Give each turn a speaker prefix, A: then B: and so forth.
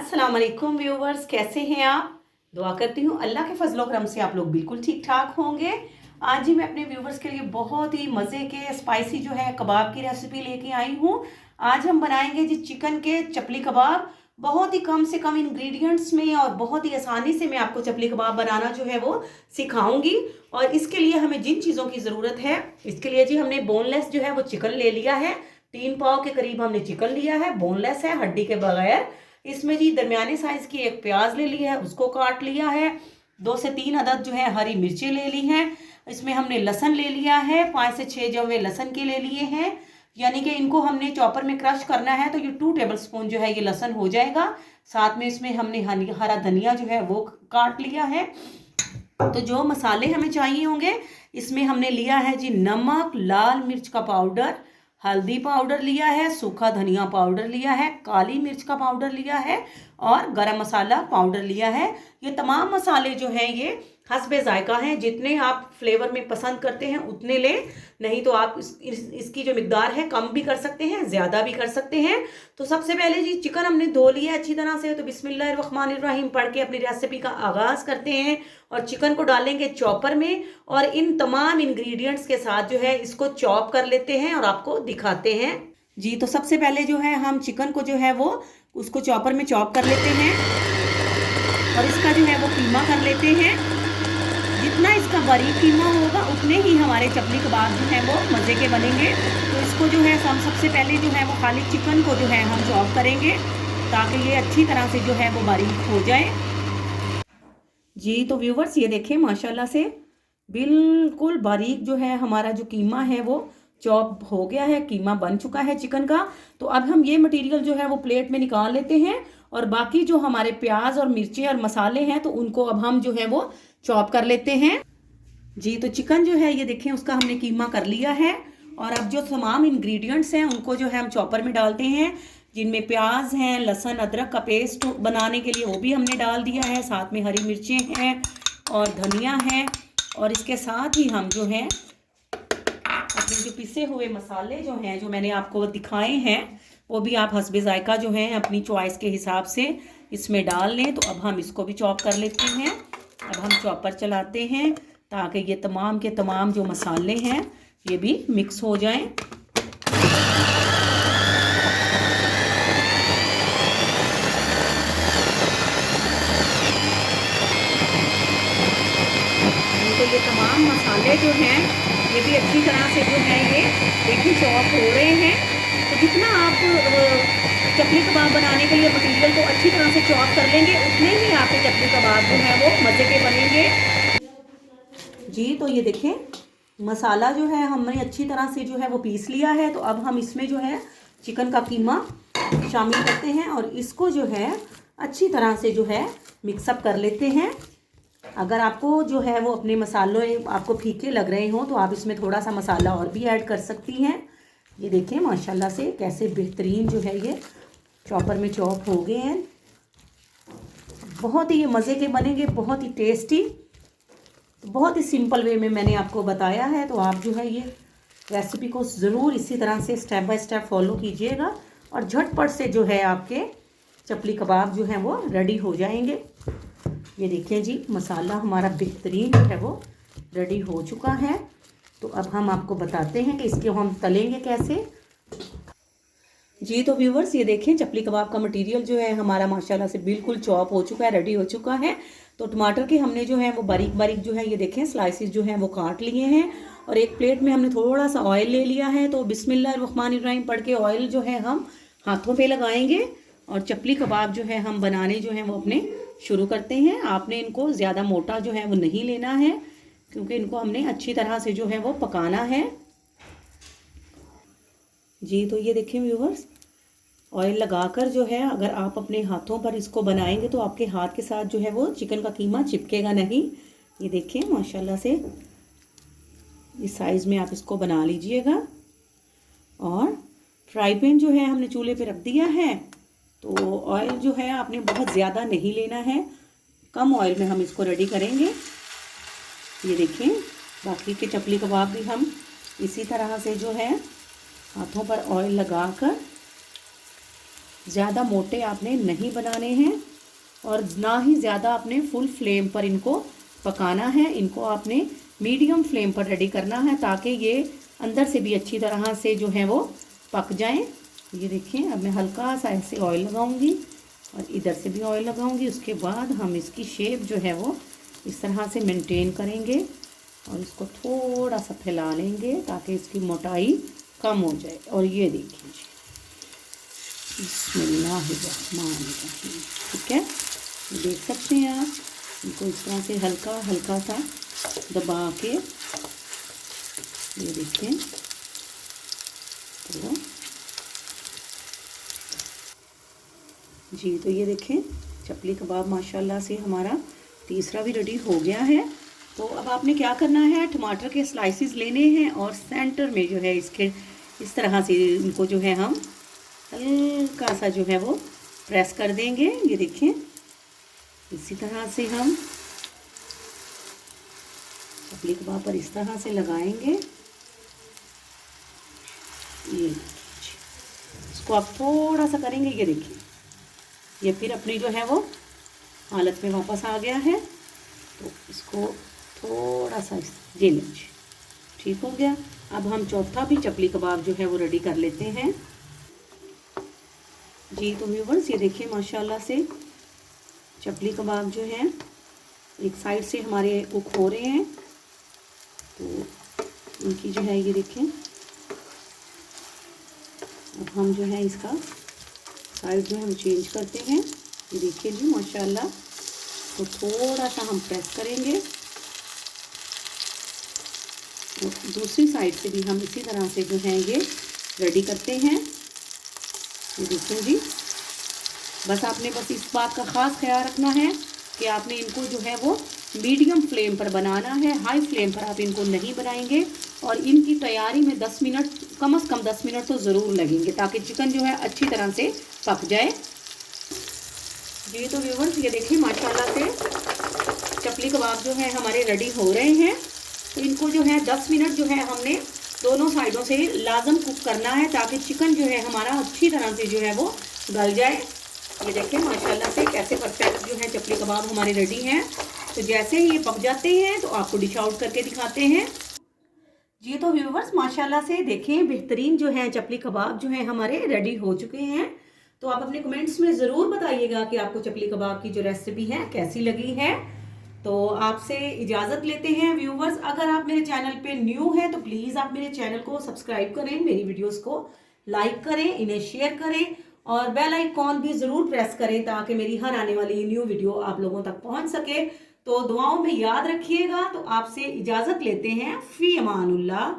A: अस्सलाम वालेकुम व्यूवर्स, कैसे हैं आप। दुआ करती हूँ अल्लाह के फजलो करम से आप लोग बिल्कुल ठीक ठाक होंगे। आज ही मैं अपने व्यूवर्स के लिए बहुत ही मज़े के स्पाइसी जो है कबाब की रेसिपी लेके आई हूँ। आज हम बनाएंगे जी चिकन के चपली कबाब। बहुत ही कम से कम इंग्रेडिएंट्स में और बहुत ही आसानी से मैं आपको चपली कबाब बनाना जो है वो सिखाऊंगी। और इसके लिए हमें जिन चीज़ों की ज़रूरत है, इसके लिए जी हमने बोनलेस जो है वो चिकन ले लिया है। 3 पाव के करीब हमने चिकन लिया है, बोनलेस है, हड्डी के बगैर। इसमें जी दरमियाने साइज की एक प्याज ले ली है, उसको काट लिया है। 2 से 3 अदद जो है हरी मिर्चें ले ली हैं। इसमें हमने लहसुन ले लिया है, 5 से 6 जवे लहसुन के ले लिए हैं। यानी कि इनको हमने चॉपर में क्रश करना है तो ये 2 टेबल स्पून जो है ये लहसुन हो जाएगा। साथ में इसमें हमने हरा धनिया जो है वो काट लिया है। तो जो मसाले हमें चाहिए होंगे, इसमें हमने लिया है जी नमक, लाल मिर्च का पाउडर, हल्दी पाउडर लिया है, सूखा धनिया पाउडर लिया है, काली मिर्च का पाउडर लिया है और गरम मसाला पाउडर लिया है। ये तमाम मसाले जो हैं ये हस्बे जायका हैं, जितने आप फ्लेवर में पसंद करते हैं उतने लें, नहीं तो आप इसकी जो मिकदार है कम भी कर सकते हैं, ज़्यादा भी कर सकते हैं। तो सबसे पहले जी चिकन हमने धो लिया है अच्छी तरह से। तो बिस्मिल्लाहिर्रहमानिर्रहीम पढ़ के अपनी रेसिपी का आगाज़ करते हैं और चिकन को डालेंगे चॉपर में और इन तमाम इंग्रेडिएंट्स के साथ जो है इसको चॉप कर लेते हैं और आपको दिखाते हैं जी। तो सबसे पहले जो है हम चिकन को जो है वो उसको चॉपर में चॉप कर लेते हैं और इसका जो है वो कीमा कर लेते हैं। जितना इसका बारीक कीमा होगा उतने ही हमारे चपली कबाब जो है वो मज़े के बनेंगे। तो इसको जो है हम सबसे पहले जो है वो खाली चिकन को जो है हम चॉप करेंगे ताकि ये अच्छी तरह से जो है वो बारीक हो जाए जी। तो व्यूवर्स ये देखें माशाल्लाह से बिल्कुल बारीक जो है हमारा जो कीमा है वो चॉप हो गया है, कीमा बन चुका है चिकन का। तो अब हम ये मटेरियल जो है वो प्लेट में निकाल लेते हैं और बाकी जो हमारे प्याज और मिर्चें और मसाले हैं तो उनको अब हम जो है वो चॉप कर लेते हैं जी। तो चिकन जो है ये देखें उसका हमने कीमा कर लिया है और अब जो तमाम इंग्रेडिएंट्स हैं उनको जो है हम चॉपर में डालते हैं, जिनमें प्याज हैं, लहसुन अदरक का पेस्ट बनाने के लिए वो भी हमने डाल दिया है, साथ में हरी मिर्चें हैं और धनिया है। और इसके साथ ही हम जो है अपने जो पिसे हुए मसाले जो हैं जो मैंने आपको दिखाए हैं वो भी आप हस्बे जायका जो हैं अपनी चॉइस के हिसाब से इसमें डाल लें। तो अब हम इसको भी चॉप कर लेते हैं। अब हम चॉपर चलाते हैं ताकि ये तमाम के तमाम जो मसाले हैं ये भी मिक्स हो जाएं। तो ये तमाम मसाले जो हैं ये भी अच्छी तरह से जो है ये देखिए चॉप हो रहे हैं। तो जितना आप चपली कबाब बनाने के लिए मटीरियल को अच्छी तरह से चॉप कर लेंगे उतने ही आपके चपली कबाब जो है वो मज़े के बनेंगे जी। तो ये देखें मसाला जो है हमने अच्छी तरह से जो है वो पीस लिया है। तो अब हम इसमें जो है चिकन का कीमा शामिल करते हैं और इसको जो है अच्छी तरह से जो है मिक्सअप कर लेते हैं। अगर आपको जो है वो अपने मसालों आपको फीके लग रहे हो तो आप इसमें थोड़ा सा मसाला और भी ऐड कर सकती हैं। ये देखें माशाल्लाह से कैसे बेहतरीन जो है ये चॉपर में चॉप हो गए हैं। बहुत ही ये मज़े के बनेंगे, बहुत ही टेस्टी। बहुत ही सिंपल वे में मैंने आपको बताया है, तो आप जो है ये रेसिपी को ज़रूर इसी तरह से स्टेप बाय स्टेप फॉलो कीजिएगा और झटपट से जो है आपके चपली कबाब जो हैं वो रेडी हो जाएंगे। ये देखिए जी मसाला हमारा बेहतरीन जो है वो रेडी हो चुका है। तो अब हम आपको बताते हैं कि इसके हम तलेंगे कैसे जी। तो व्यूवर्स ये देखें चपली कबाब का मटेरियल जो है हमारा माशाल्लाह से बिल्कुल चॉप हो चुका है, रेडी हो चुका है। तो टमाटर के हमने जो है वो बारीक बारीक जो है ये देखें स्लाइसेस जो हैं वो काट लिए हैं और एक प्लेट में हमने थोड़ा सा ऑयल ले लिया है। तो बिस्मिल्लाहिर्रहमानिर्रहीम पढ़ के ऑयल जो है हम हाथों पे लगाएंगे और चपली कबाब जो है हम बनाने जो हैं वो अपने शुरू करते हैं। आपने इनको ज़्यादा मोटा जो है वो नहीं लेना है क्योंकि इनको हमने अच्छी तरह से जो है वो पकाना है जी। तो ये देखें व्यूवर्स ऑयल लगाकर जो है अगर आप अपने हाथों पर इसको बनाएंगे तो आपके हाथ के साथ जो है वो चिकन का कीमा चिपकेगा नहीं। ये देखें माशाल्लाह से इस साइज़ में आप इसको बना लीजिएगा। और फ्राई पैन जो है हमने चूल्हे पे रख दिया है। तो ऑयल जो है आपने बहुत ज़्यादा नहीं लेना है, कम ऑयल में हम इसको रेडी करेंगे। ये देखें बाकी के चपली कबाब भी हम इसी तरह से जो है हाथों पर ऑयल लगाकर ज़्यादा मोटे आपने नहीं बनाने हैं और ना ही ज़्यादा आपने फुल फ्लेम पर इनको पकाना है। इनको आपने मीडियम फ्लेम पर रेडी करना है ताकि ये अंदर से भी अच्छी तरह से जो है वो पक जाएं। ये देखिए, अब मैं हल्का सा ऐसे ऑयल लगाऊंगी और इधर से भी ऑयल लगाऊंगी। उसके बाद हम इसकी शेप जो है वो इस तरह से मेंटेन करेंगे और इसको थोड़ा सा फैला लेंगे ताकि इसकी मोटाई कम हो जाए। और ये देखिए जी, बिस्मिल्लाहिर्रहमानिर्रहीम। ठीक है, देख सकते हैं आप, इनको इस तरह से हल्का हल्का सा दबा के, ये देखें। तो जी, तो ये देखें, चपली कबाब माशाल्लाह से हमारा तीसरा भी रेडी हो गया है। तो अब आपने क्या करना है, टमाटर के स्लाइसिस लेने हैं और सेंटर में जो है इसके इस तरह से इनको जो है हम हल्का सा जो है वो प्रेस कर देंगे। ये देखें, इसी तरह से हम चपली कबाब पर इस तरह से लगाएंगे। ये इसको आप थोड़ा सा करेंगे, ये देखिए, ये फिर अपनी जो है वो हालत में वापस आ गया है। तो इसको थोड़ा सा ये लीजिए, ठीक हो गया। अब हम चौथा भी चपली कबाब जो है वो रेडी कर लेते हैं। जी, तो व्यूअर्स ये देखिए, माशाल्लाह से चपली कबाब जो है एक साइड से हमारे कुक हो रहे हैं। तो इनकी जो है ये देखें, अब हम जो है इसका साइड जो है हम चेंज करते हैं। ये देखिए जी, माशाल्लाह। तो थोड़ा सा हम प्रेस करेंगे और दूसरी साइड से भी हम इसी तरह से जो है ये रेडी करते हैं। ये देखिए जी, बस आपने बस इस बात का ख़ास ख्याल रखना है कि आपने इनको जो है वो मीडियम फ्लेम पर बनाना है। हाई फ्लेम पर आप इनको नहीं बनाएंगे और इनकी तैयारी में 10 मिनट, कम से कम 10 मिनट तो ज़रूर लगेंगे ताकि चिकन जो है अच्छी तरह से पक जाए। जी, तो व्यूअर्स ये देखिए, माशाल्लाह से चपली कबाब जो है हमारे रेडी हो रहे हैं। तो इनको जो है 10 मिनट जो है हमने दोनों साइडों से लाजम कुक करना है ताकि चिकन जो है हमारा अच्छी तरह से जो है वो गल जाए। ये देखिए, माशाल्लाह से कैसे परफेक्ट जो है चपली कबाब हमारे रेडी हैं। तो जैसे ही ये पक जाते हैं तो आपको डिश आउट करके दिखाते हैं। जी, तो व्यूवर्स माशाल्लाह से देखें, बेहतरीन जो है चपली कबाब जो है हमारे रेडी हो चुके हैं। तो आप अपने कमेंट्स में ज़रूर बताइएगा कि आपको चपली कबाब की जो रेसिपी है कैसी लगी है। तो आपसे इजाज़त लेते हैं व्यूवर्स। अगर आप मेरे चैनल पे न्यू हैं तो प्लीज़ आप मेरे चैनल को सब्सक्राइब करें, मेरी वीडियोस को लाइक करें, इन्हें शेयर करें और बेल आइकॉन भी ज़रूर प्रेस करें ताकि मेरी हर आने वाली न्यू वीडियो आप लोगों तक पहुंच सके। तो दुआओं में याद रखिएगा। तो आपसे इजाज़त लेते हैं। फ़ी अमानुल्लाह।